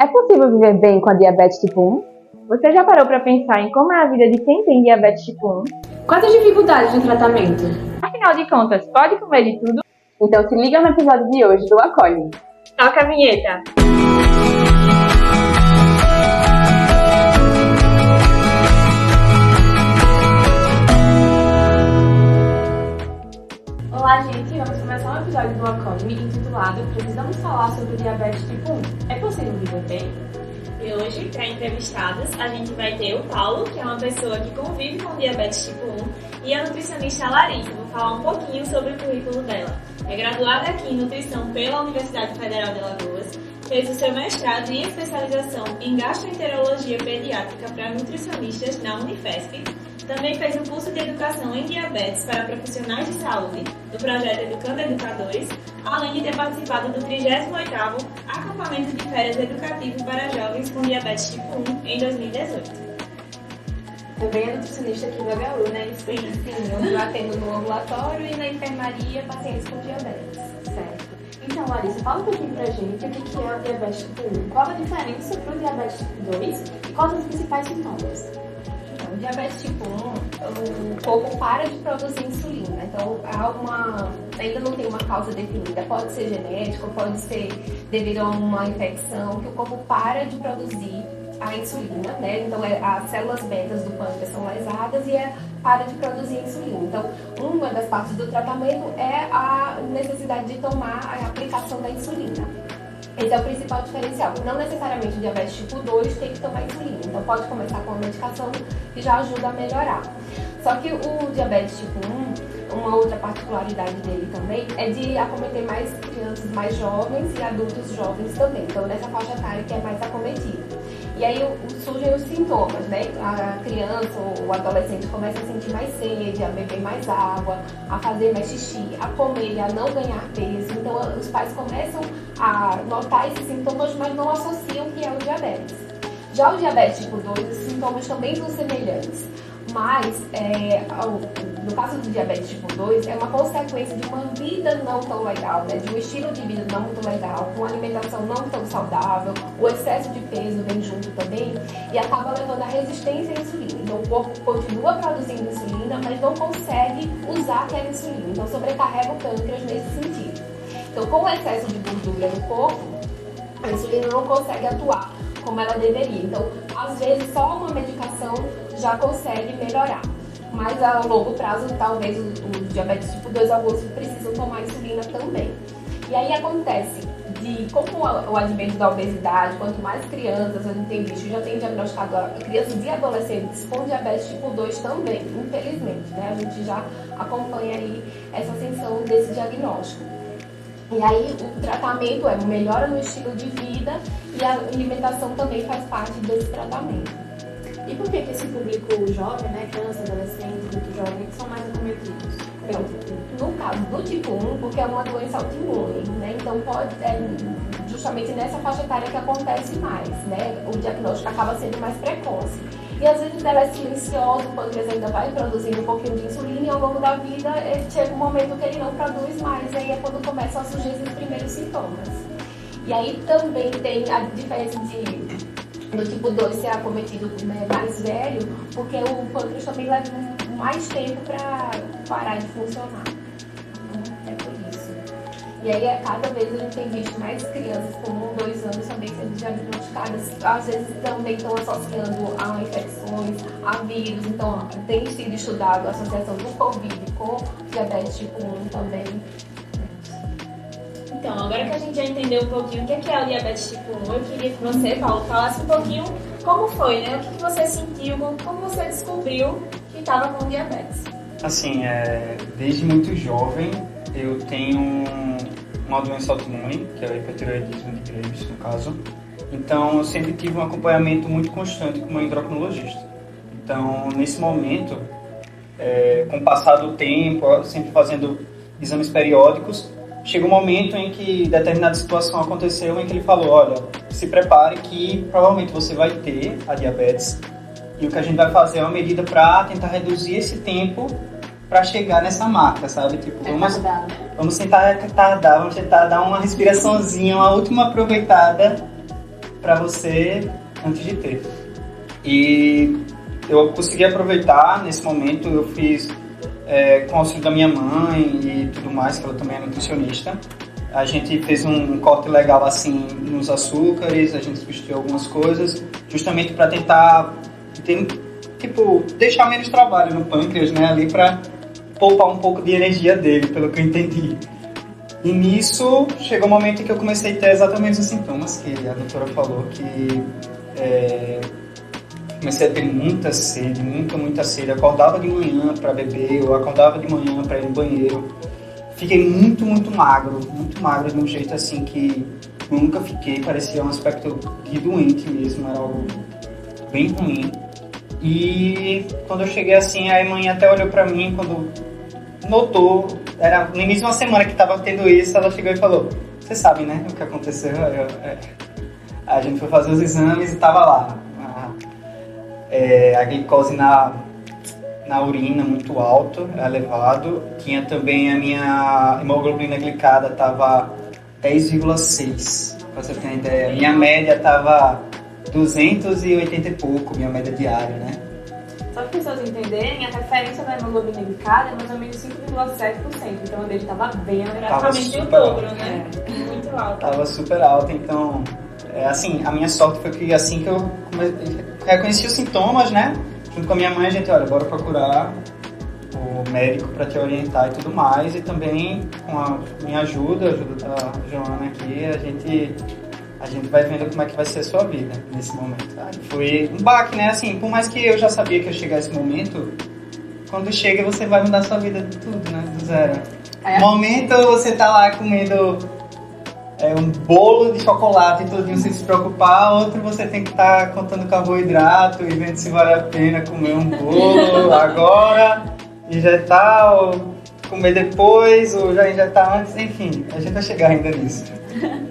É possível viver bem com a diabetes tipo 1? Você já parou para pensar em como é a vida de quem tem diabetes tipo 1? Quais as dificuldades no tratamento? Afinal de contas, pode comer de tudo? Então se liga no episódio de hoje do Acolhe. Toca a vinheta! Olá, gente! Vamos começar um episódio do Acolhe intitulado Precisamos falar sobre diabetes tipo 1. É possível viver bem? E hoje, para entrevistadas, a gente vai ter o Paulo, que é uma pessoa que convive com diabetes tipo 1, e a nutricionista Larissa. Vou falar um pouquinho sobre o currículo dela. É graduada aqui em nutrição pela Universidade Federal de Alagoas, fez o seu mestrado e especialização em gastroenterologia pediátrica para nutricionistas na Unifesp. Também fez o curso de educação em diabetes para profissionais de saúde do projeto Educando Educadores, além de ter participado do 38º acampamento de férias educativo para jovens com diabetes tipo 1 em 2018. Também é nutricionista aqui no HU, né? Sim, eu atendo no ambulatório e na enfermaria pacientes com diabetes. Certo. Então, Larissa, fala um pouquinho pra gente o que é o diabetes tipo 1. Qual a diferença para o diabetes tipo 2 e quais os principais sintomas? O diabetes tipo 1, o corpo para de produzir insulina. Então, ainda não tem uma causa definida. Pode ser genético, pode ser devido a uma infecção, que o corpo para de produzir a insulina, né? Então, as células betas do pâncreas são lesadas e para de produzir insulina. Então, uma das partes do tratamento é a necessidade de tomar a aplicação da insulina. Esse é o principal diferencial. Não necessariamente o diabetes tipo 2 tem que tomar insulina. Então pode começar com uma medicação que já ajuda a melhorar. Só que o diabetes tipo 1, uma outra particularidade dele também é de acometer mais crianças mais jovens e adultos jovens também. Então nessa faixa etária que é mais acometida. E aí surgem os sintomas, né? A criança ou o adolescente começa a sentir mais sede, a beber mais água, a fazer mais xixi, a comer, a não ganhar peso. Então os pais começam a notar esses sintomas, mas não associam que é o diabetes. Já o diabetes tipo 2, os sintomas também são semelhantes. Mas, no caso do diabetes tipo 2, é uma consequência de uma vida não tão legal, né? De um estilo de vida não muito legal, com uma alimentação não tão saudável, o excesso de peso vem junto também e acaba levando à resistência à insulina. Então, o corpo continua produzindo insulina, mas não consegue usar aquela insulina. Então, sobrecarrega o pâncreas nesse sentido. Então, com o excesso de gordura no corpo, a insulina não consegue atuar como ela deveria. Então, às vezes, só uma medicação já consegue melhorar. Mas a longo prazo, talvez o diabetes tipo 2, alguns precisam tomar insulina também. E aí acontece como o advento da obesidade, quanto mais crianças a gente tem visto, já tem diagnosticado crianças e adolescentes com diabetes tipo 2 também, infelizmente, né? A gente já acompanha aí essa ascensão desse diagnóstico. E aí o tratamento é melhora no estilo de vida e a alimentação também faz parte desse tratamento. E por que esse público jovem, né, criança, adolescente, muito jovem, são mais acometidos? No caso do tipo 1, porque é uma doença autoimune, né? Então justamente nessa faixa etária que acontece mais, né? O diagnóstico acaba sendo mais precoce. E às vezes ela é silenciosa, o pâncreas ainda vai produzindo um pouquinho de insulina e ao longo da vida chega um momento que ele não produz mais, e aí é quando começam a surgir esses primeiros sintomas. E aí também tem a diferença do tipo 2 ser acometido, né, mais velho, porque o pâncreas também leva mais tempo para parar de funcionar. É por isso. E aí, cada vez a gente tem visto mais crianças com 1, 2 anos também sendo diagnosticadas. Às vezes também estão associando a infecções, a vírus. Então, tem sido estudado a associação do Covid com diabetes tipo 1 também. Então, agora que a gente já entendeu um pouquinho o que é o diabetes tipo 1, eu queria que você, Paulo, falasse um pouquinho como foi, né? O que você sentiu, como você descobriu que estava com diabetes. Assim, desde muito jovem eu tenho uma doença autoimune, que é o hipertireoidismo de Graves, no caso. Então, eu sempre tive um acompanhamento muito constante com uma endocrinologista. Então, nesse momento, com o passar do tempo, sempre fazendo exames periódicos, chegou um momento em que determinada situação aconteceu em que ele falou, olha, se prepare que provavelmente você vai ter a diabetes e o que a gente vai fazer é uma medida para tentar reduzir esse tempo para chegar nessa marca, sabe? Tipo, vamos tentar retardar, vamos tentar dar uma respiraçãozinha, uma última aproveitada para você antes de ter. E eu consegui aproveitar nesse momento, eu fiz com o auxílio da minha mãe e tudo mais, que ela também é nutricionista. A gente fez um corte legal assim nos açúcares, a gente substituiu algumas coisas, justamente para tentar deixar menos trabalho no pâncreas, né, ali para poupar um pouco de energia dele, pelo que eu entendi. E nisso chegou o momento em que eu comecei a ter exatamente os sintomas que a doutora falou, que comecei a ter muita sede, muita sede. Eu acordava de manhã para beber, eu acordava de manhã para ir no banheiro. Fiquei muito magro de um jeito assim que eu nunca fiquei, parecia um aspecto de doente mesmo, era algo bem ruim. E quando eu cheguei assim, a mãe até olhou pra mim, quando notou, era no início de uma semana que tava tendo isso, ela chegou e falou: "Você sabe, né, o que aconteceu?" A gente foi fazer os exames e tava lá a glicose na urina muito alto, elevado. Tinha também a minha hemoglobina glicada, tava 10,6, pra você ter uma ideia. Minha média tava 280 e pouco, minha média diária, né? Só para as pessoas entenderem, a referência da hemoglobina glicada é mais ou menos 5,7%, então a dele estava bem elevado. Praticamente o dobro, né? Muito alto. Tava super alta, então, assim, a minha sorte foi que assim que eu reconheci os sintomas, né? Junto com a minha mãe, a gente, olha, bora procurar o médico para te orientar e tudo mais, e também com a minha ajuda da Joana aqui, a gente vai vendo como é que vai ser a sua vida nesse momento, tá? Foi um baque, né? Assim, por mais que eu já sabia que ia chegar esse momento, quando chega você vai mudar a sua vida de tudo, né? Do zero. Momento você tá lá comendo um bolo de chocolate e tudinho sem se preocupar, outro você tem que estar contando carboidrato e vendo se vale a pena comer um bolo agora, injetar ou comer depois, ou já injetar antes, enfim, a gente vai chegar ainda nisso.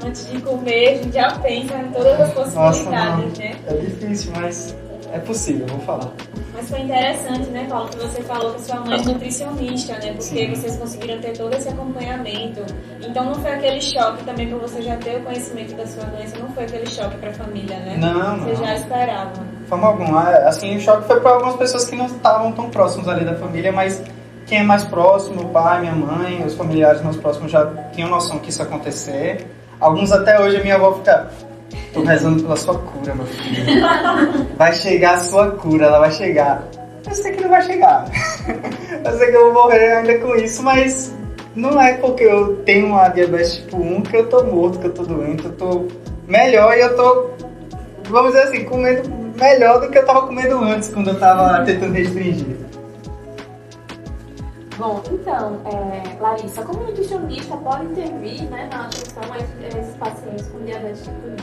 Antes de comer, a gente já pensa em todas as possibilidades, Nossa, né? É difícil, mas é possível, vou falar. Mas foi interessante, né, Paulo, que você falou que sua mãe é nutricionista, né? Porque Sim. vocês conseguiram ter todo esse acompanhamento. Então não foi aquele choque também por você já ter o conhecimento da sua doença, não foi aquele choque para a família, né? Não, Você já esperava. De forma alguma. Assim, o choque foi para algumas pessoas que não estavam tão próximos ali da família, mas quem é mais próximo, o pai, minha mãe, os familiares mais próximos já tinham noção que isso ia acontecer. Alguns até hoje a minha avó fica: "Tô rezando pela sua cura, meu filho. Vai chegar a sua cura, ela vai chegar." Eu sei que não vai chegar. Eu sei que eu vou morrer ainda com isso, mas não é porque eu tenho uma diabetes tipo 1 que eu tô morto, que eu tô doente. Eu tô melhor e eu tô, vamos dizer assim, comendo melhor do que eu tava comendo antes, quando eu tava tentando restringir. Bom, então, Larissa, como nutricionista pode intervir, né, na atenção a esses pacientes com diabetes tipo 1?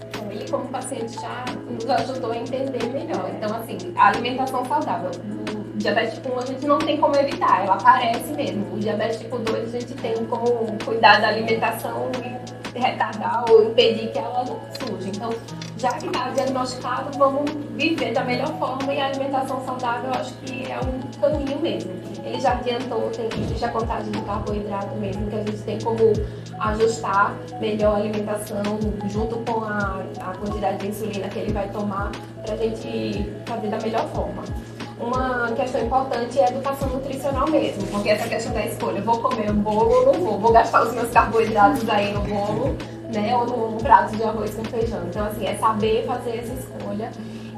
Então, ele como paciente já nos ajudou a entender melhor. Então, assim, a alimentação saudável. O diabetes tipo 1 a gente não tem como evitar, ela aparece mesmo. O diabetes tipo 2 a gente tem como cuidar da alimentação e retardar ou impedir que ela surja. Então, já que está diagnosticado, vamos viver da melhor forma, e a alimentação saudável eu acho que é um caminho mesmo. Ele já adiantou, existe a contagem de carboidrato mesmo, que a gente tem como ajustar melhor a alimentação junto com a quantidade de insulina que ele vai tomar, para a gente fazer da melhor forma. Uma questão importante é a educação nutricional mesmo, porque essa questão da escolha, vou comer um bolo ou não vou gastar os meus carboidratos aí no bolo, né, ou num prato de arroz com feijão. Então, assim, é saber fazer essa escolha.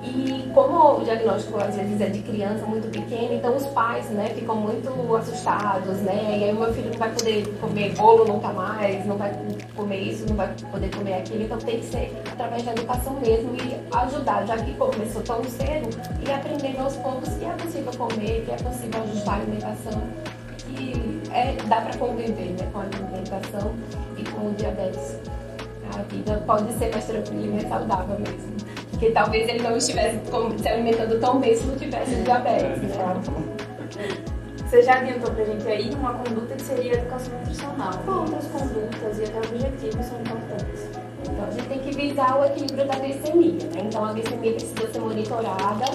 E como o diagnóstico às vezes é de criança muito pequena, então os pais, né, ficam muito assustados, né, e aí o meu filho não vai poder comer bolo nunca mais, não vai comer isso, não vai poder comer aquilo. Então tem que ser através da educação mesmo e ajudar, já que começou tão cedo, e aprendendo aos poucos que é possível comer, que é possível ajustar a alimentação, e dá para conviver, né, com a alimentação e com o diabetes. A vida pode ser mais tranquila e mais saudável mesmo. Porque talvez ele não estivesse se alimentando tão bem se não tivesse diabetes, né? Você já adiantou pra gente aí uma conduta que seria a educação nutricional. Qual outras condutas e até objetivos são importantes? Então, a gente tem que visar o equilíbrio da glicemia, né? Então, a glicemia precisa ser monitorada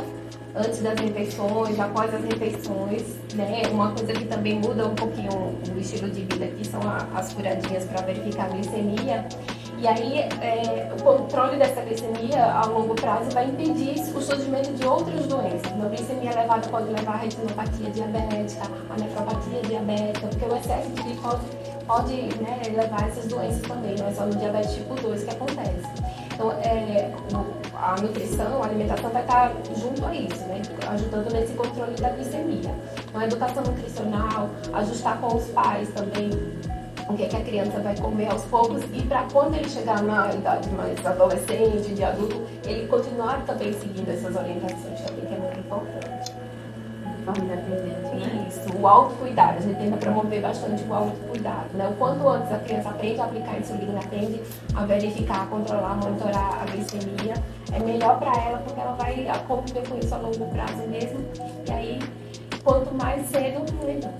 antes das refeições, após as refeições, né? Uma coisa que também muda um pouquinho o estilo de vida aqui são as furadinhas para verificar a glicemia. E aí, o controle dessa glicemia a longo prazo vai impedir o surgimento de outras doenças. Uma glicemia elevada pode levar a retinopatia diabética, a nefropatia diabética, porque o excesso de glicose pode, né, levar a essas doenças também, não é só no diabetes tipo 2 que acontece. Então, a nutrição, a alimentação vai estar junto a isso, né, ajudando nesse controle da glicemia. Então, a educação nutricional, ajustar com os pais também o que, é que a criança vai comer aos poucos e para quando ele chegar na idade mais adolescente, de adulto, ele continuar também seguindo essas orientações também, que é muito importante. Isso, o autocuidado, a gente tenta promover bastante o autocuidado, né? O quanto antes a criança aprende a aplicar a insulina, aprende a verificar, a controlar, a monitorar a glicemia, é melhor para ela porque ela vai conviver com isso a longo prazo mesmo, e aí quanto mais cedo, melhor.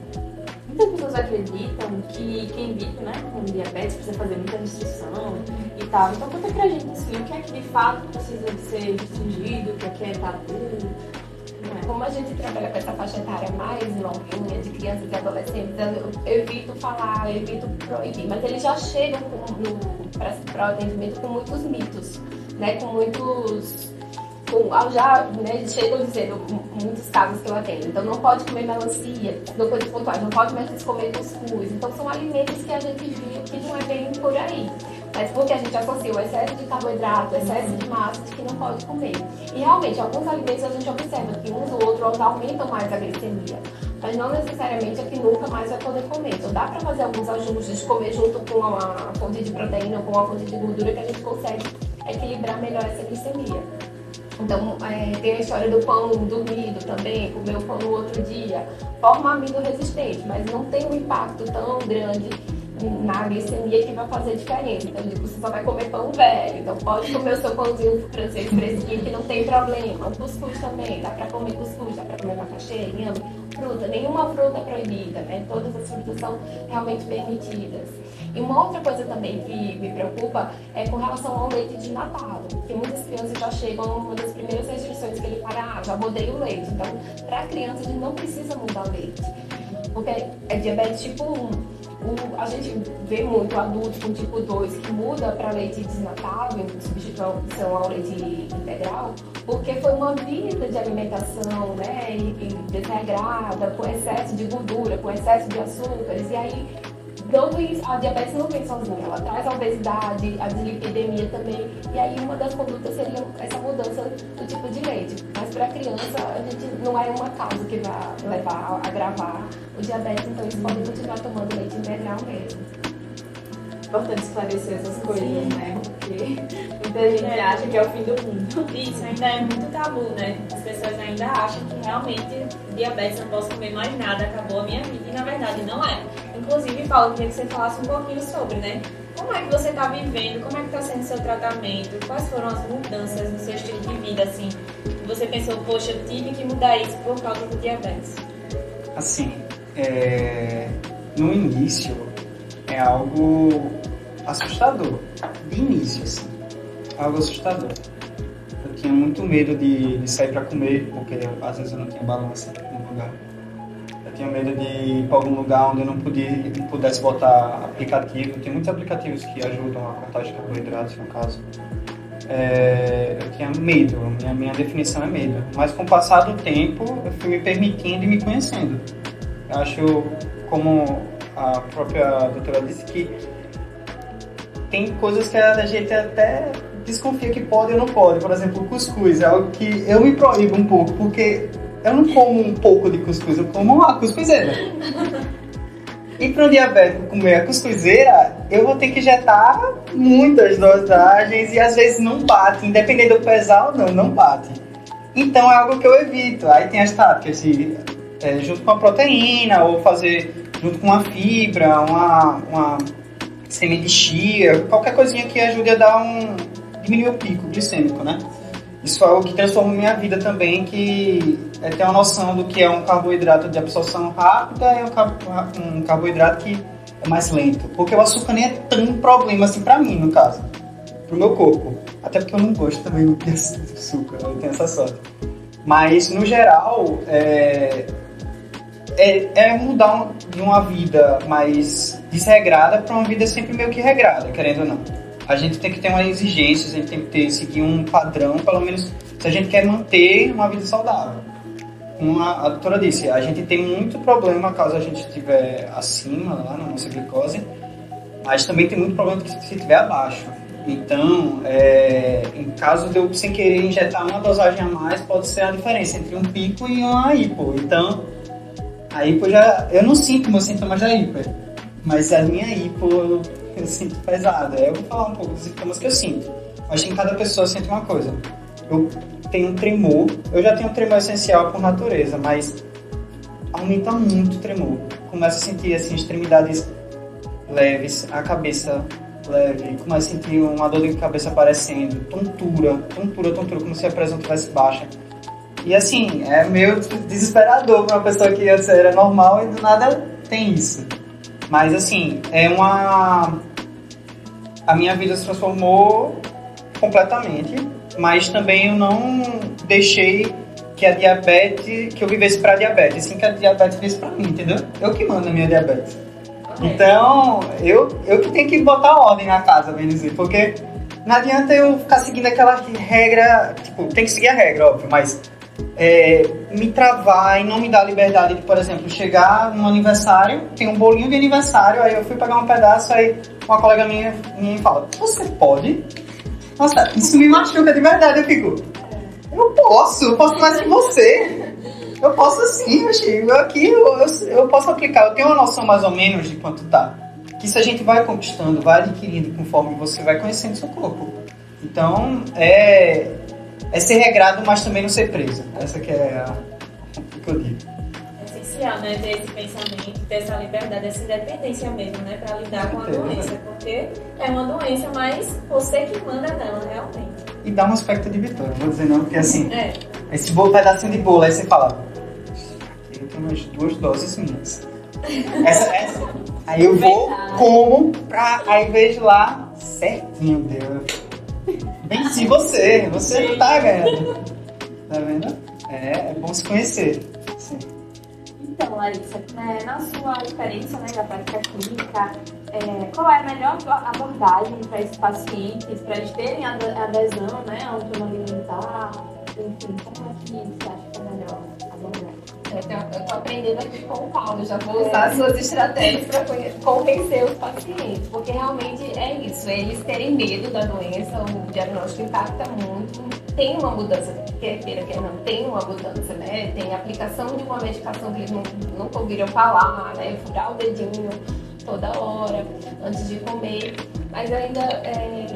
Muitas pessoas acreditam que quem vive, né, com diabetes precisa fazer muita restrição e tal. Então conta pra gente assim, o que é que de fato precisa de ser restringido, o que é tabu. Como a gente trabalha com essa faixa etária mais novinha, de crianças e adolescentes, eu evito falar, eu evito proibir, mas eles já chegam para o atendimento com muitos mitos, né, com muitos... chegam dizendo muitos casos que eu atendo. Então, não pode comer melancia, não coisas pontuais, não pode mais comer cuscuz. Então, são alimentos que a gente viu que não é bem por aí. Mas porque a gente associa o excesso de carboidrato, o excesso de massa, que não pode comer. E realmente, alguns alimentos a gente observa que uns ou outros aumentam mais a glicemia. Mas não necessariamente é que nunca mais vai poder comer. Então, dá para fazer alguns ajustes, comer junto com uma fonte de proteína, com uma fonte de gordura, que a gente consegue equilibrar melhor essa glicemia. Então, tem a história do pão dormido também, comer o pão no outro dia. Forma amido resistente, mas não tem um impacto tão grande na glicemia que vai fazer diferença. Então, você só vai comer pão velho. Então, pode comer o seu pãozinho francês fresquinho, que não tem problema. O cuscuz também, dá pra comer cuscuz, dá pra comer macaxeira, inhame, fruta. Nenhuma fruta é proibida, né? Todas as frutas são realmente permitidas. E uma outra coisa também que me preocupa é com relação ao leite desnatado, porque muitas crianças já chegam, uma das primeiras restrições que ele para, já mudei o leite. Então, para a criança, a gente não precisa mudar o leite, porque é diabetes tipo 1. A gente vê muito adultos com tipo 2 que muda para leite desnatável, substituição ao leite integral, porque foi uma vida de alimentação, né, e desregrada, com excesso de gordura, com excesso de açúcares, e aí a diabetes não vem sozinha, ela traz a obesidade, a dislipidemia também, e aí uma das condutas seria essa mudança do tipo de leite. Mas para a criança, a gente não é uma causa que vai levar a agravar o diabetes, então eles podem continuar tomando leite integral mesmo. Importante esclarecer essas coisas, né? Porque muita gente acha que é o fim do mundo. Isso ainda é muito tabu, né? As pessoas ainda acham que realmente diabetes não posso comer mais nada, acabou a minha vida, e na verdade não é. Inclusive, Paulo, queria que você falasse um pouquinho sobre, né? Como é que você está vivendo, como é que está sendo o seu tratamento, quais foram as mudanças no seu estilo de vida, assim, que você pensou, poxa, eu tive que mudar isso por causa do diabetes? Assim, no início é algo assustador, de início, assim, algo assustador. Eu tinha muito medo de sair para comer, porque às vezes eu não tinha balança no lugar. Eu tinha medo de ir para algum lugar onde eu não pudesse botar aplicativo. Tem muitos aplicativos que ajudam a cortar os carboidratos, no caso. Eu tinha medo, minha definição é medo. Mas com o passar do tempo, eu fui me permitindo e me conhecendo. Eu acho, como a própria doutora disse, que tem coisas que a gente até desconfia que pode ou não pode. Por exemplo, o cuscuz é algo que eu me proíbo um pouco, porque eu não como um pouco de cuscuz, eu como uma cuscuzeira. E para um diabético comer a cuscuzeira, eu vou ter que injetar muitas dosagens e às vezes não bate, independente de eu pesar ou não bate. Então é algo que eu evito. Aí tem as táticas de, junto com a proteína, ou fazer junto com uma fibra, uma semente de chia, qualquer coisinha que ajude a diminuir o pico glicêmico, né? Isso é algo que transforma minha vida também, que é ter uma noção do que é um carboidrato de absorção rápida e um carboidrato que é mais lento. Porque o açúcar nem é tão problema assim pra mim, no caso, pro meu corpo. Até porque eu não gosto também de açúcar, eu tenho essa sorte. Mas, no geral, mudar de uma vida mais desregrada para uma vida sempre meio que regrada, querendo ou não. a gente tem que ter uma exigência, a gente tem que seguir um padrão, pelo menos se a gente quer manter uma vida saudável. Como a doutora disse, a gente tem muito problema caso a gente estiver acima lá na nossa glicose, mas também tem muito problema se estiver abaixo. Então, em caso de eu sem querer injetar uma dosagem a mais, pode ser a diferença entre um pico e uma hipo. Então, a hipo eu não sinto meus sintomas da hipo, mas a minha hipo eu sinto pesada. Eu vou falar um pouco dos sintomas que eu sinto. Acho que cada pessoa sente uma coisa. Eu tenho um tremor, eu já tenho um tremor essencial por natureza, mas aumenta muito o tremor. Começo a sentir assim, extremidades leves, a cabeça leve, começo a sentir uma dor de cabeça aparecendo, tontura, como se a pressão estivesse baixa. E assim, é meio desesperador para uma pessoa que antes era normal e do nada tem isso. Mas assim, a minha vida se transformou completamente, mas também eu não deixei que a diabetes, que eu vivesse para a diabetes, assim que a diabetes vivesse para mim, entendeu? Eu que mando a minha diabetes. Então, eu que tenho que botar ordem na casa, bem dizer, porque não adianta eu ficar seguindo aquela regra, tipo, tem que seguir a regra, óbvio, mas me travar e não me dar liberdade de, por exemplo, chegar num aniversário, tem um bolinho de aniversário, aí eu fui pegar um pedaço, aí uma colega minha fala, você pode? Nossa, isso me machuca de verdade, eu fico, eu posso mais que você. Eu posso sim, eu posso aplicar, eu tenho uma noção mais ou menos de quanto tá. Que se a gente vai conquistando, vai adquirindo conforme você vai conhecendo seu corpo. Então, é ser regrado, mas também não ser preso. Essa que é o que eu digo. É essencial, né, ter esse pensamento, ter essa liberdade, essa independência mesmo, né, pra lidar com a doença. Porque é uma doença, mas você que manda nela, realmente. E dá um aspecto de vitória, não vou dizer não, porque assim, esse pedacinho de bolo, aí você fala, eu tenho umas 2 doses minhas. Essa. Aí eu vou, como, aí vejo lá, certinho, Deus. Venci você não tá ganhando. Tá vendo? É bom se conhecer. Sim. Então, Larissa, na sua experiência, né, da prática clínica, qual é a melhor abordagem para esses pacientes, para eles terem adesão, né, ao plano alimentar? Enfim, como é que você acha que é melhor abordar? Eu estou aprendendo aqui com o Paulo, já vou usar as suas estratégias para convencer os pacientes, porque realmente é isso, eles terem medo da doença, o diagnóstico impacta muito, tem uma mudança, quer queira, quer não, tem uma mudança, né? Tem a aplicação de uma medicação que eles nunca ouviram falar, né? Furar o dedinho toda hora, antes de comer, mas eu ainda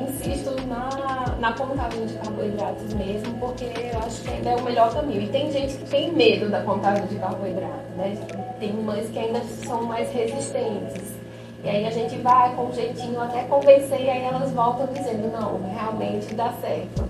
insisto na contagem de carboidratos mesmo, porque eu acho que ainda é o melhor caminho. E tem gente que tem medo da contagem de carboidratos, né? Tem mães que ainda são mais resistentes. E aí a gente vai com um jeitinho até convencer, e aí elas voltam dizendo, não, realmente dá certo.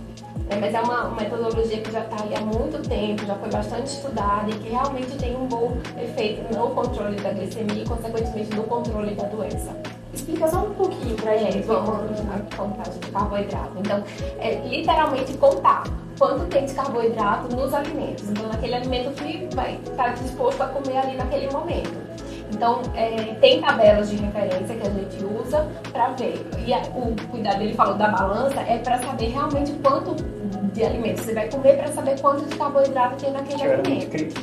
Mas é uma metodologia que já está aí há muito tempo, já foi bastante estudada e que realmente tem um bom efeito no controle da glicemia e, consequentemente, no controle da doença. Explica só um pouquinho pra gente. Vamos a contagem de carboidrato. Então, é literalmente contar quanto tem de carboidrato nos alimentos. Então, naquele alimento que vai estar disposto a comer ali naquele momento. Então, tem tabelas de referência que a gente usa para ver. E o cuidado, ele falou da balança, é para saber realmente quanto de alimento você vai comer, para saber quanto de carboidrato tem naquele alimento.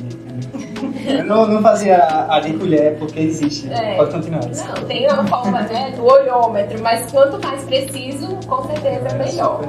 Eu não fazia a de colher porque existe. Pode continuar. Não, tem a forma, né, do olhômetro, mas quanto mais preciso, com certeza é melhor.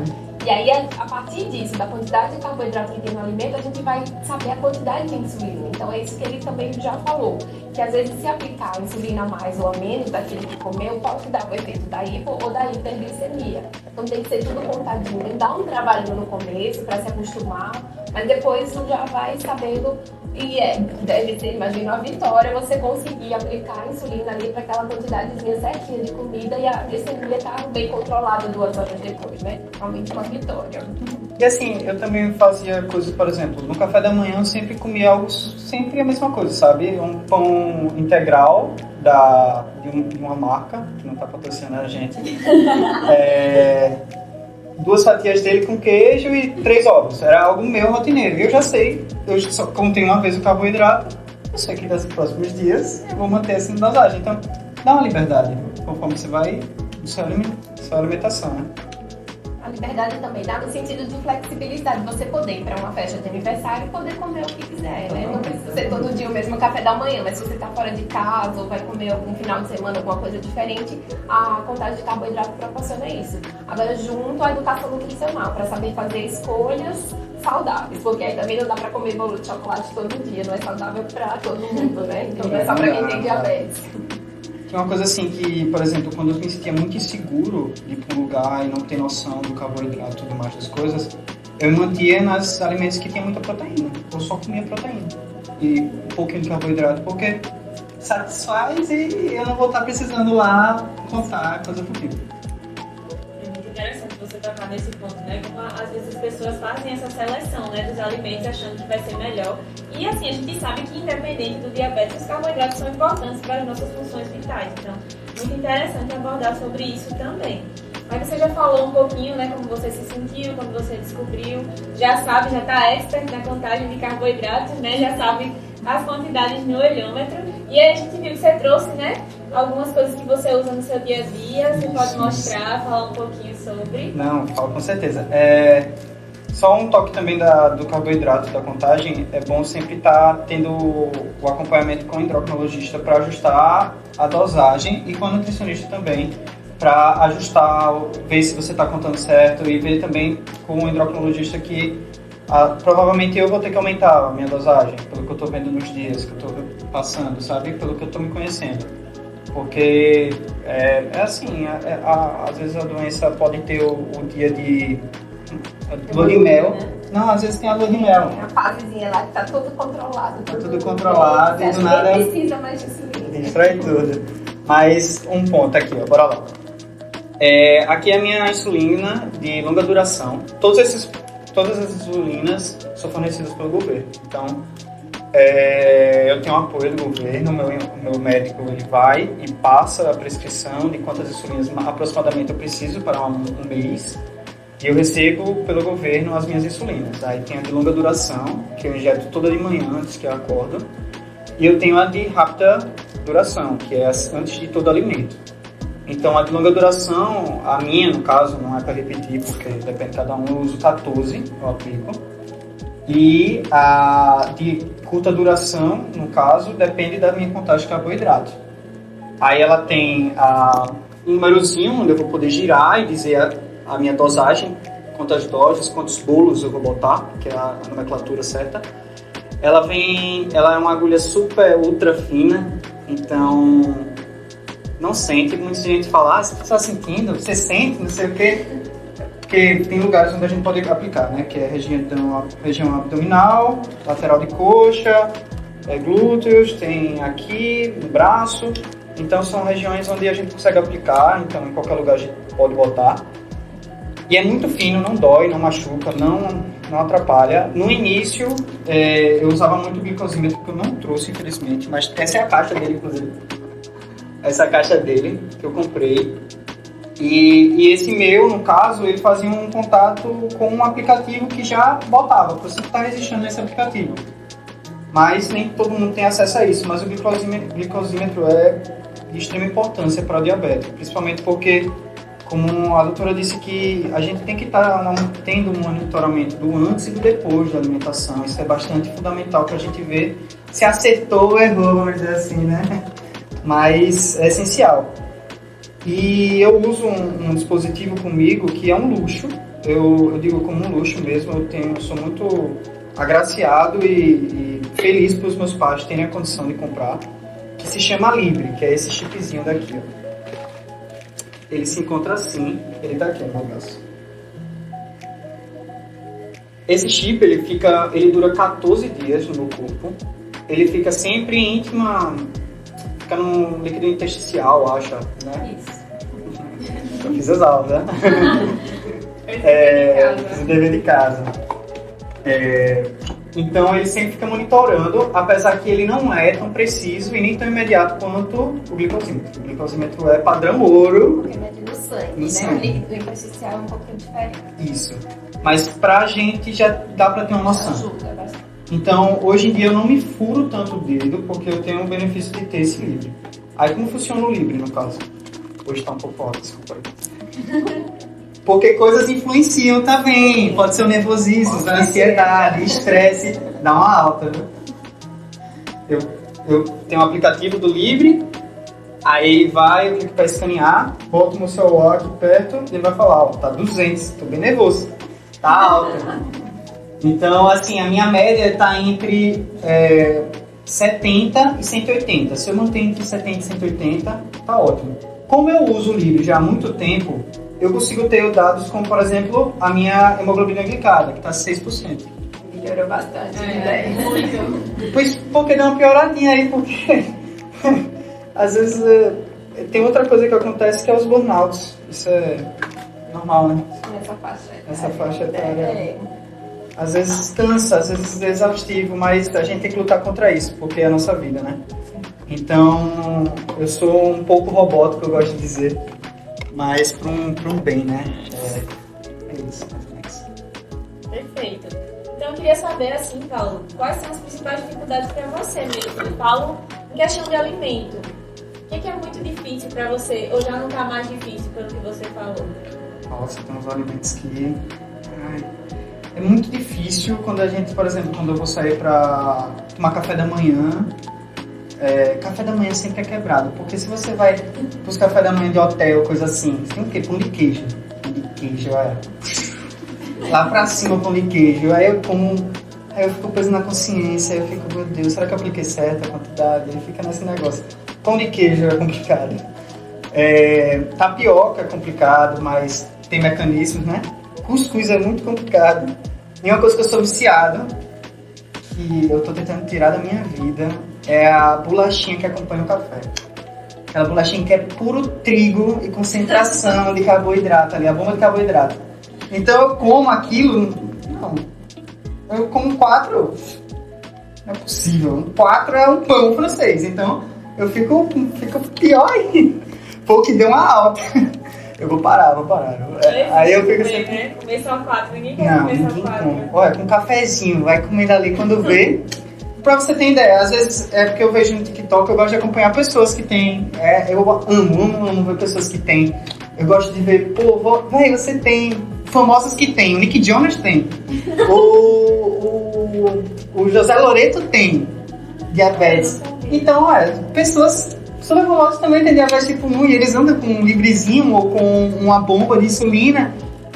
E aí, a partir disso, da quantidade de carboidrato que tem no alimento, a gente vai saber a quantidade de insulina. Então, é isso que ele também já falou. Que às vezes, se aplicar a insulina a mais ou a menos daquele que comeu, pode dar o efeito da hipo ou da hiperglicemia. Então, tem que ser tudo contadinho. Dá um trabalho no começo para se acostumar, mas depois já vai sabendo. E deve ser, imagina, a vitória você conseguir aplicar a insulina ali para aquela quantidadezinha certinha de comida e a glicemia estar bem controlada 2 horas depois, né? Realmente uma vitória. E assim, eu também fazia coisas, por exemplo, no café da manhã eu sempre comia algo, sempre a mesma coisa, sabe? Um pão integral de uma marca, que não está patrocinando a gente. 2 fatias dele com queijo e 3 ovos. Era algo meu rotineiro. E eu já sei, eu só contei uma vez o carboidrato, eu sei que nos próximos dias eu vou manter essa dosagem. Então, dá uma liberdade conforme você vai sua alimentação, né? A liberdade também dá no sentido de flexibilidade, você poder ir para uma festa de aniversário e poder comer o que quiser, né? Não precisa ser todo dia o mesmo café da manhã, mas se você está fora de casa ou vai comer algum final de semana alguma coisa diferente, a contagem de carboidrato proporciona isso. Agora, junto à educação nutricional, para saber fazer escolhas saudáveis, porque aí também não dá para comer bolo de chocolate todo dia, não é saudável para todo mundo, né? Então não é só para quem tem diabetes. Que é uma coisa assim que, por exemplo, quando eu me sentia muito inseguro de ir para um lugar e não ter noção do carboidrato e tudo mais das coisas, eu mantia nos alimentos que tinham muita proteína. Eu só comia proteína e um pouquinho de carboidrato, porque satisfaz e eu não vou estar precisando lá contar coisa do tipo. É muito interessante você tocar nesse ponto, né? Como às vezes as pessoas fazem essa seleção, né, dos alimentos achando que vai ser melhor. E assim, a gente sabe que independente do diabetes, os carboidratos são importantes para as nossas funções vitais. Então, muito interessante abordar sobre isso também. Mas você já falou um pouquinho, né, como você se sentiu, como você descobriu, já sabe, já está expert na contagem de carboidratos, né, já sabe as quantidades no olhômetro. E aí a gente viu que você trouxe, né, algumas coisas que você usa no seu dia a dia. Você pode mostrar, falar um pouquinho sobre? Não, falo com certeza. Só um toque também do carboidrato, da contagem, é bom sempre estar tendo o acompanhamento com o endocrinologista para ajustar a dosagem e com a nutricionista também, para ajustar, ver se você está contando certo e ver também com o endocrinologista que provavelmente eu vou ter que aumentar a minha dosagem, pelo que eu estou vendo nos dias que eu estou passando, sabe? Pelo que eu estou me conhecendo. Porque assim, às vezes a doença pode ter o dia de lua de mel. Né? Não, às vezes tem a lua de mel. Tem a fasezinha lá que tá tudo controlado. Tá tudo controlado e do nada precisa mais disso mesmo. destrói tudo. Mas um ponto aqui, ó, bora lá. Aqui é a minha insulina de longa duração. Todas as insulinas são fornecidas pelo governo. Então, eu tenho apoio do governo, o meu médico ele vai e passa a prescrição de quantas insulinas aproximadamente eu preciso para um mês. E eu recebo pelo governo as minhas insulinas. Aí tem a de longa duração, que eu injeto toda de manhã antes que eu acordo. E eu tenho a de rápida duração, que é antes de todo alimento. Então a de longa duração, a minha no caso, não é para repetir, porque depende de cada um, eu uso 14, eu aplico. E a de curta duração, no caso, depende da minha contagem de carboidrato. Aí ela tem um númerozinho onde eu vou poder girar e dizer a minha dosagem, quantas doses, quantos bolos eu vou botar, que é a nomenclatura certa. Ela é uma agulha super ultra fina, então não sente. Muita gente fala, você está sentindo? Você sente? Não sei o quê. Porque tem lugares onde a gente pode aplicar, né? Que é região abdominal, lateral de coxa, glúteos, tem aqui no braço. Então são regiões onde a gente consegue aplicar, então em qualquer lugar a gente pode botar. E é muito fino, não dói, não machuca, não atrapalha. No início, eu usava muito o glicosímetro, que eu não trouxe, infelizmente, mas essa é a caixa dele, inclusive. Essa é a caixa dele, que eu comprei. E esse meu, no caso, ele fazia um contato com um aplicativo que já botava, para você estar resistindo nesse aplicativo. Mas nem todo mundo tem acesso a isso, mas o glicosímetro é de extrema importância para o diabético, principalmente porque, como a doutora disse, que a gente tem que estar tendo um monitoramento do antes e do depois da alimentação. Isso é bastante fundamental para a gente ver se acertou ou errou, vamos dizer assim, né? Mas é essencial. E eu uso um dispositivo comigo que é um luxo. Eu digo como um luxo mesmo. Eu sou muito agraciado e feliz para os meus pais terem a condição de comprar, que se chama Libre, que é esse chipzinho daqui, ó. Ele se encontra assim, ele tá aqui no braço. Esse chip, ele dura 14 dias no meu corpo. Ele fica sempre íntima, fica no líquido intersticial, acho, né? Isso. Eu fiz as aulas, né? Fiz o dever de casa. Então ele sempre fica monitorando, apesar que ele não é tão preciso e nem tão imediato quanto o glicosímetro. O glicosímetro é padrão ouro. Porque mede no sangue, No né? sangue. O líquido intersticial é um pouquinho diferente. Isso. Mas pra gente já dá pra ter uma noção. Ajuda bastante. Então, hoje em dia eu não me furo tanto o dedo, porque eu tenho o benefício de ter esse Libre. Aí como funciona o Libre, no caso? Hoje tá um pouco alto, desculpa aí. Porque coisas influenciam também. Pode ser o nervosismo, a ansiedade, estresse, dá uma alta, né? Eu tenho um aplicativo do Livre, aí eu clico para escanear, boto meu celular aqui perto e ele vai falar, ó, tá 200, tô bem nervoso, tá alta. Então, assim, a minha média tá entre 70 e 180. Se eu mantenho entre 70 e 180, tá ótimo. Como eu uso o Livre já há muito tempo, eu consigo ter dados como, por exemplo, a minha hemoglobina glicada, que tá 6%. Melhorou bastante, né? Muito. Pois, porque dá uma pioradinha aí, porque às vezes tem outra coisa que acontece que é os burnouts. Isso é normal, né? Nessa faixa etária. Às vezes cansa, às vezes é exaustivo, mas a gente tem que lutar contra isso, porque é a nossa vida, né? Então, eu sou um pouco robótico, eu gosto de dizer, mas para um bem, né? É isso, mais ou menos. Perfeito. Então eu queria saber, assim, Paulo, quais são as principais dificuldades para você mesmo? Eu falo em questão de alimento. O que é muito difícil para você, ou já não está mais difícil pelo que você falou? Nossa, tem uns alimentos que... é muito difícil quando a gente, por exemplo, quando eu vou sair para tomar café da manhã, café da manhã sempre é quebrado, porque se você vai pros café da manhã de hotel, coisa assim, tem o quê? Pão de queijo. Pão de queijo, lá pra cima pão de queijo, aí eu como, aí eu fico preso na consciência, aí eu fico, meu Deus, será que eu apliquei certa a quantidade? Aí fica nesse negócio. Pão de queijo é complicado. Tapioca é complicado, mas tem mecanismos, né? Cuscuz é muito complicado. E uma coisa que eu sou viciado, que eu tô tentando tirar da minha vida, é a bolachinha que acompanha o café. Aquela bolachinha que é puro trigo e concentração de carboidrato ali, a bomba de carboidrato. Então eu como aquilo, não, eu como 4, não é possível, 4 é um pão francês, então eu fico pior ainda, porque deu uma alta. Eu vou parar. Aí eu fico assim... Né? Comer só 4, ninguém quer comer só 4. Come. Olha, com um cafezinho, vai comendo ali quando vê. Pra você ter ideia, às vezes é porque eu vejo no TikTok, eu gosto de acompanhar pessoas que têm. Eu amo ver pessoas que têm. Eu gosto de ver, você tem famosos que tem. O Nick Jonas tem. O José Loreto tem diabetes. Então, pessoas super famosas também têm diabetes tipo 1 e eles andam com um livrezinho ou com uma bomba de insulina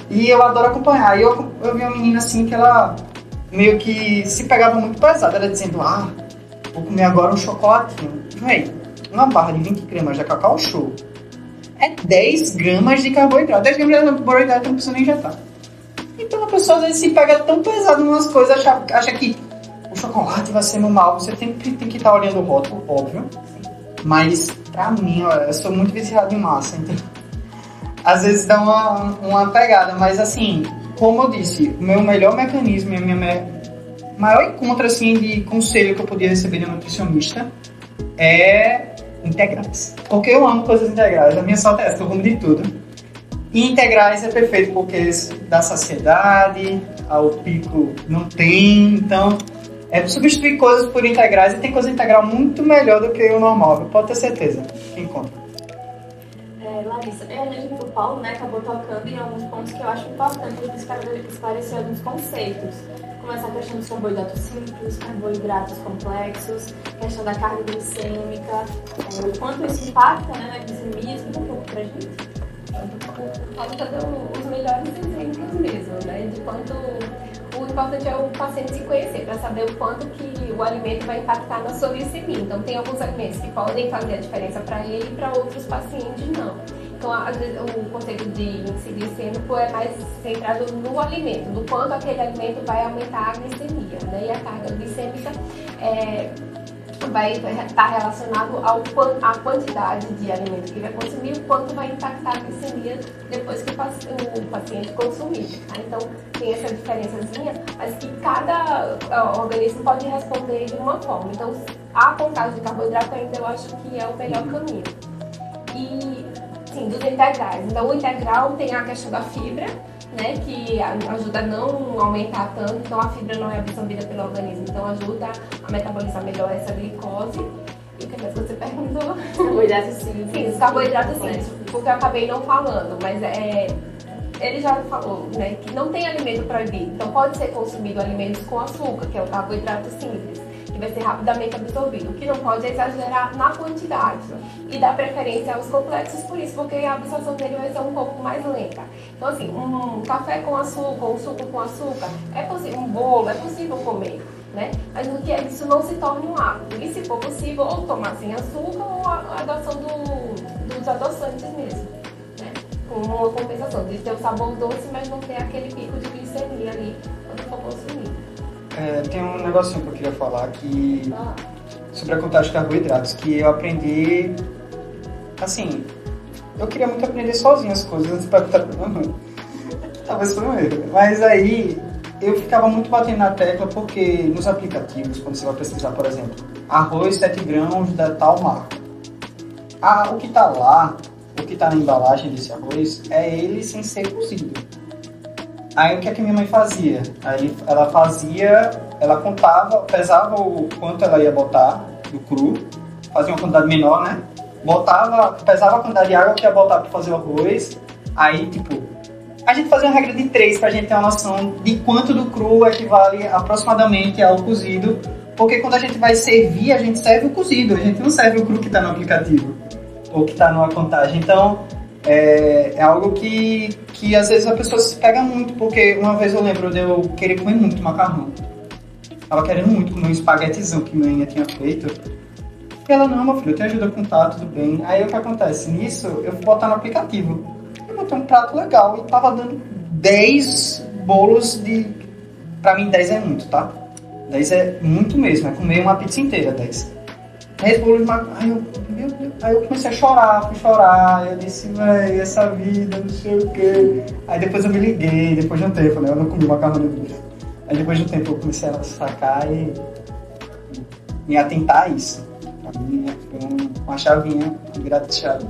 e eu adoro acompanhar. Aí eu vi uma menina assim que ela meio que se pegava muito pesada, ela dizendo, vou comer agora um chocolatinho. Uma barra de 20 gramas de cacau show é 10 gramas de carboidrato. 10 gramas de carboidrato não precisa nem injetar. Então a pessoa às vezes se pega tão pesado em umas coisas, acha que o chocolate vai ser mal. Você tem que estar olhando o rótulo, óbvio. Mas pra mim, eu sou muito viciado em massa, então às vezes dá uma pegada, mas assim, como eu disse, o meu melhor mecanismo e a minha maior encontro assim, de conselho que eu podia receber de um nutricionista é integrais. Porque eu amo coisas integrais, a minha sorte é essa, eu como de tudo. E integrais é perfeito porque dá saciedade, ao pico não tem, então... substituir coisas por integrais e tem coisa integral muito melhor do que o normal, pode ter certeza que encontra. Larissa, a gente do Paulo, né, acabou tocando em alguns pontos que eu acho importante esclarecer alguns conceitos, como essa questão dos carboidratos simples, carboidratos complexos, questão da carga glicêmica, o quanto isso impacta, né, na glicemia, explica um pouco pra gente. O Paulo está dando os melhores exemplos mesmo, né, de quanto... O importante é o paciente se conhecer, para saber o quanto que o alimento vai impactar na sua glicemia. Então, tem alguns alimentos que podem fazer a diferença para ele e para outros pacientes não. Então, às vezes, o conceito de índice glicêmico é mais centrado no alimento, do quanto aquele alimento vai aumentar a glicemia, né? E a carga glicêmica vai estar relacionado à quantidade de alimento que vai consumir, o quanto vai impactar a glicemia depois que o paciente consumir. Tá? Então, tem essa diferençazinha, mas que cada organismo pode responder de uma forma. Então, a contagem de carboidrato ainda eu acho que é o melhor caminho. E, sim, dos integrais. Então, o integral tem a questão da fibra, né, que ajuda a não aumentar tanto, então a fibra não é absorvida pelo organismo, então ajuda a metabolizar melhor essa glicose. E que mais você perguntou? Carboidratos simples. Sim, os carboidratos simples, porque eu acabei não falando, mas ele já falou, né, que não tem alimento proibido. Então pode ser consumido alimentos com açúcar, que é o carboidrato simples, que vai ser rapidamente absorvido. O que não pode é exagerar na quantidade e dar preferência aos complexos por isso, porque a absorção dele vai ser um pouco mais lenta. Então assim, um café com açúcar, um suco com açúcar, é possível, um bolo, é possível comer, né? Mas o que é que isso não se torne um hábito. E se for possível, ou tomar sem açúcar ou a adoção dos adoçantes mesmo, né? Com uma compensação de ter o sabor doce, mas não ter aquele pico de glicemia ali quando for consumir. Tem um negocinho que eu queria falar sobre a contagem de carboidratos, que eu aprendi, assim, eu queria muito aprender sozinho as coisas antes de perguntar pra minha mãe. Talvez foi um erro, mas aí eu ficava muito batendo na tecla porque nos aplicativos, quando você vai pesquisar, por exemplo, arroz 7 grãos da tal marca, o que tá lá, o que tá na embalagem desse arroz, é ele sem ser cozido. Aí o que é que minha mãe fazia? Aí ela contava, pesava o quanto ela ia botar do cru, fazia uma quantidade menor, né? Pesava a quantidade de água que ia botar para fazer o arroz. Aí, tipo, a gente fazia uma regra de 3 pra gente ter uma noção de quanto do cru equivale aproximadamente ao cozido. Porque quando a gente vai servir, a gente serve o cozido, a gente não serve o cru que tá no aplicativo ou que tá numa contagem. Então, é algo que às vezes a pessoa se pega muito, porque uma vez eu lembro de eu querer comer muito macarrão. Tava querendo muito comer um espaguetizão que minha mãe tinha feito. E ela, não, meu filho, eu te ajudo a contar, tudo bem. Aí o que acontece? Nisso, eu fui botar no aplicativo. Eu botei um prato legal e tava dando 10 bolos de... Pra mim, 10 é muito, tá? 10 é muito mesmo, é comer uma pizza inteira, 10. 10 bolos de macarrão. Aí eu comecei a chorar, fui chorar. Eu disse, véi, essa vida, não sei o quê. Aí depois eu me liguei, depois de um tempo, né? Eu não comi macarrão depois. Aí depois de um tempo eu comecei a sacar e me atentar a isso. Pra mim foi uma chavinha virada de chave.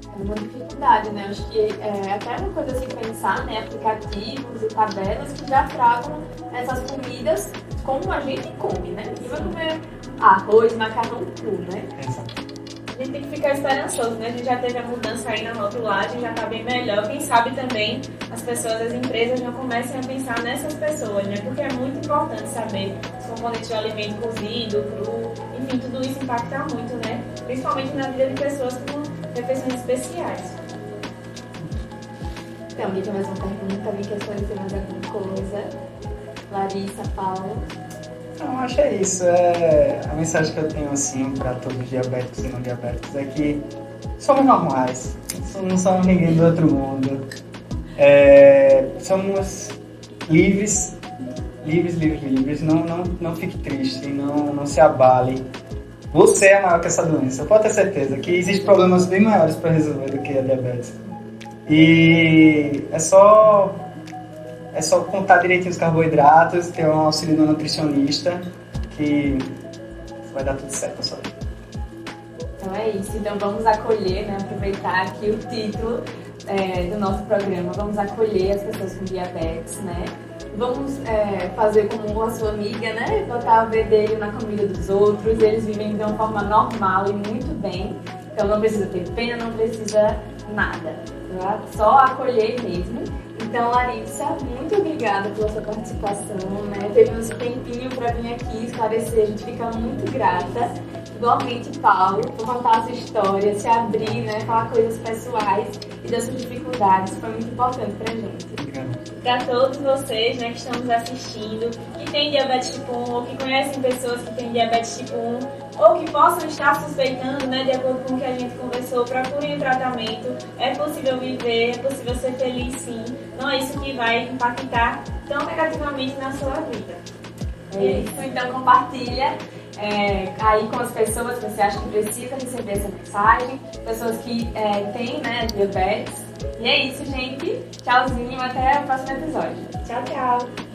É uma dificuldade, né? Acho que é até uma coisa assim pensar, né? Aplicativos e tabelas que já tragam essas comidas como a gente come, né? Ninguém vai comer arroz, macarrão cru, né? Exato. A gente tem que ficar esperançoso, né? A gente já teve a mudança aí na rotulagem, já tá bem melhor. Quem sabe também as pessoas, as empresas já comecem a pensar nessas pessoas, né? Porque é muito importante saber os componentes do alimento cozido, cru, enfim, tudo isso impacta muito, né? Principalmente na vida de pessoas com refeições especiais. Então, alguém tem mais uma pergunta? Alguém quer esclarecer mais alguma coisa? Larissa, Paulo? Não, acho que é isso. A mensagem que eu tenho assim para todos os diabéticos e não diabéticos é que somos normais, não somos ninguém do outro mundo. Somos livres. Não fique triste, não se abale. Você é maior que essa doença, pode ter certeza que existem problemas bem maiores para resolver do que a diabetes. E é só contar direitinho os carboidratos, ter um auxílio do nutricionista, que vai dar tudo certo na sua vida. Então é isso. Então vamos acolher, né? Aproveitar aqui o título do nosso programa. Vamos acolher as pessoas com diabetes, né? Vamos fazer como a sua amiga, né? Botar o bedelho na comida dos outros. Eles vivem de uma forma normal e muito bem. Então não precisa ter pena, não precisa nada. Tá? Só acolher mesmo. Então, Larissa, muito obrigada pela sua participação, né? Teve um tempinho para vir aqui esclarecer, a gente fica muito grata. Igualmente, Paulo, por contar a sua história, se abrir, né? Falar coisas pessoais e das suas dificuldades, foi muito importante pra gente. Obrigado. Para todos vocês, né, que estão nos assistindo, que têm diabetes tipo 1 ou que conhecem pessoas que têm diabetes tipo 1 ou que possam estar suspeitando, né, de acordo com o que a gente conversou, procurem o tratamento. É possível viver, é possível ser feliz sim. Não é isso que vai impactar tão negativamente na sua vida. É isso, então compartilha aí com as pessoas que você acha que precisa receber essa mensagem, pessoas que têm, né, diabetes. E é isso, gente. Tchauzinho, até o próximo episódio. Tchau, tchau!